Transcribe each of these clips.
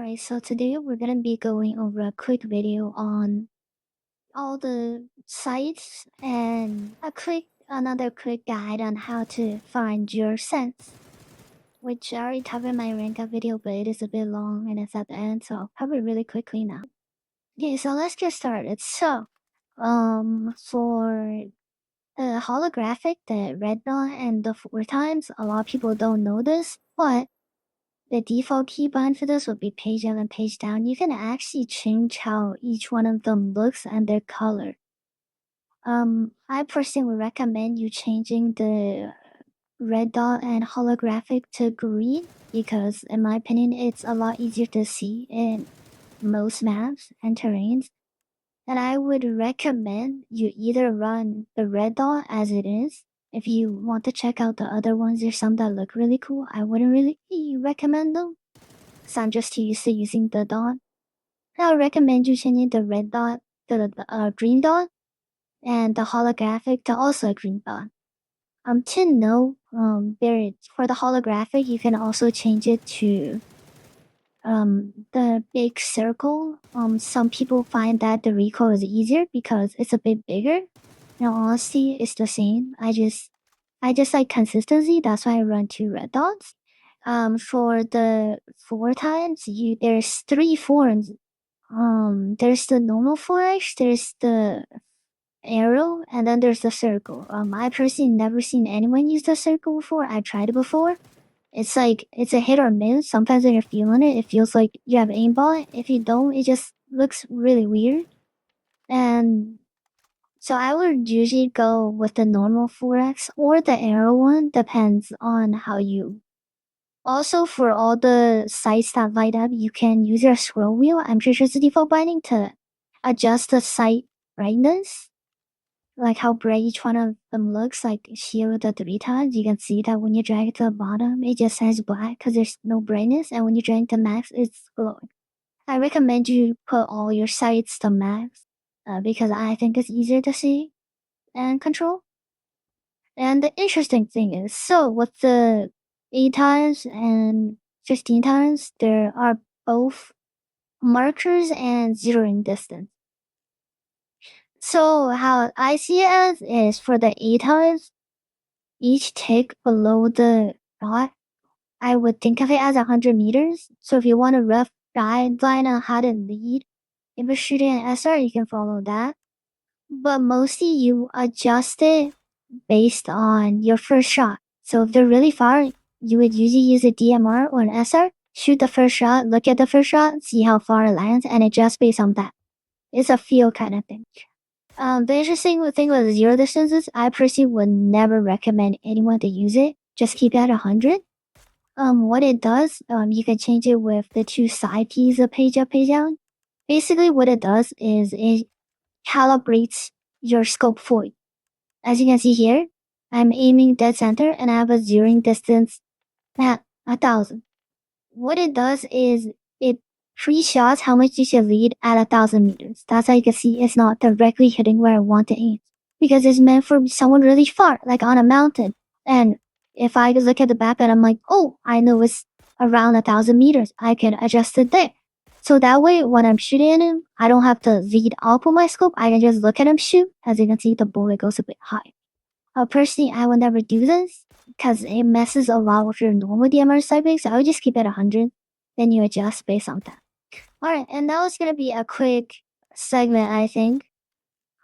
Alright, so today we're gonna be going over a quick video on all the sites and another quick guide on how to find your sense. Which I already covered in my rank up video, but it is a bit long and it's at the end, so I'll cover it really quickly now. Okay, so let's get started. So, for the holographic, the red dot and the 4 times, a lot of people don't know this, but the default keybind for this would be page up and page down. You can actually change how each one of them looks and their color. I personally would recommend you changing the red dot and holographic to green because in my opinion it's a lot easier to see in most maps and terrains. And I would recommend you either run the red dot as it is. If you want to check out the other ones, there's some that look really cool. I wouldn't really recommend them. So I'm just used to using the dot. I would recommend you changing the red dot to the green dot and the holographic to also a green dot. To know, for the holographic, you can also change it to the big circle. Some people find that the recoil is easier because it's a bit bigger. Now, honestly, it's the same. I just like consistency. That's why I run 2 red dots. For the 4 times, there's 3 forms. There's the normal 4x, there's the arrow, and then there's the circle. I personally never seen anyone use the circle before. I tried it before. It's like it's a hit or miss. Sometimes when you're feeling it, it feels like you have aimbot. If you don't, it just looks really weird. And so I would usually go with the normal 4x or the arrow one, depends on how you. Also, for all the sites that light up, you can use your scroll wheel. I'm pretty sure it's the default binding to adjust the site brightness, like how bright each one of them looks. Like here with the 3 times, you can see that when you drag it to the bottom, it just says black because there's no brightness, and when you drag it to max, it's glowing. I recommend you put all your sites to max because I think it's easier to see and control. And the interesting thing is, so with the 8 times and 15 times, there are both markers and zeroing distance. So how I see it as is for the 8 times, each tick below the dot, I would think of it as 100 meters. So if you want a rough guideline on how to lead if you're shooting an SR, you can follow that. But mostly you adjust it based on your first shot. So if they're really far, you would usually use a DMR or an SR, shoot the first shot, look at the first shot, see how far it lands, and adjust based on that. It's a feel kind of thing. The interesting thing with zero distances, I personally would never recommend anyone to use it. Just keep it at 100. What it does, you can change it with the 2 side keys of page up, page down. Basically, what it does is it calibrates your scope for you. As you can see here, I'm aiming dead center and I have a zeroing distance at 1,000. What it does is it pre-shots how much you should lead at 1,000 meters. That's how you can see it's not directly hitting where I want to aim. Because it's meant for someone really far, like on a mountain. And if I look at the map and I'm like, oh, I know it's around 1,000 meters, I can adjust it there. So that way, when I'm shooting at him, I don't have to lead up with my scope. I can just look at him shoot. As you can see, the bullet goes a bit high. Personally, I would never do this because it messes a lot with your normal DMR typing. So I would just keep it at 100. Then you adjust based on that. Alright, and that was gonna be a quick segment, I think,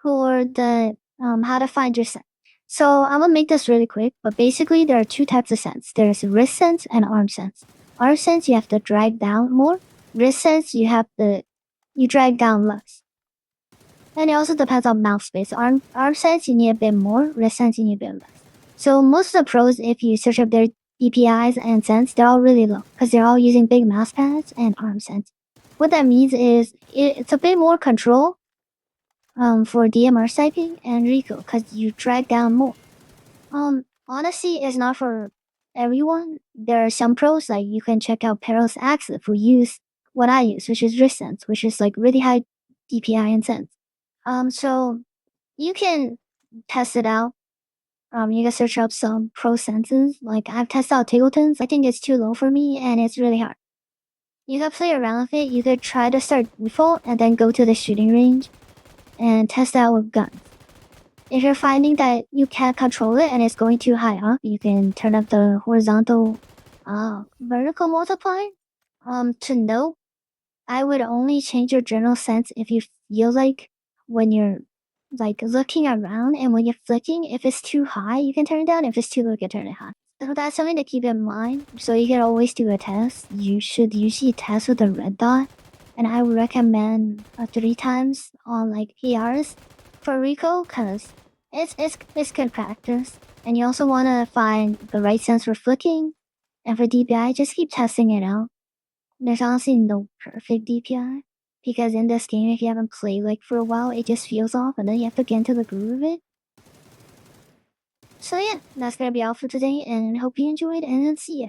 for the how to find your sense. So I'm gonna make this really quick, but basically there are 2 types of sense. There's wrist sense and arm sense. Arm sense you have to drag down more. Wrist sense you drag down less. And it also depends on mouse space. Arm sense you need a bit more, wrist sense you need a bit less. So most of the pros, if you search up their DPIs and sense, they're all really low because they're all using big mouse pads and arm sense. What that means is it's a bit more control for DMR typing and recoil because you drag down more. Honestly, it's not for everyone. There are some pros, like you can check out Peril's Axis who use what I use, which is wrist sense, which is like really high DPI and sense. So you can test it out. You can search up some pro senses. Like I've tested out Tingleton's. I think it's too low for me and it's really hard. You could play around with it. You could try to start default and then go to the shooting range and test out with guns. If you're finding that you can't control it and it's going too high up, you can turn up the horizontal vertical multiplier. To note, I would only change your general sense if you feel like when you're like looking around and when you're flicking, if it's too high, you can turn it down. If it's too low, you can turn it high. So that's something to keep in mind. So you can always do a test. You should usually test with the red dot. And I would recommend 3 times on like PRs for Rico because it's good practice. And you also want to find the right sense for flicking. And for DPI, just keep testing it out. There's honestly no perfect DPI. Because in this game, if you haven't played like for a while, it just feels off and then you have to get into the groove of it. So yeah, that's gonna be all for today and hope you enjoyed and see ya.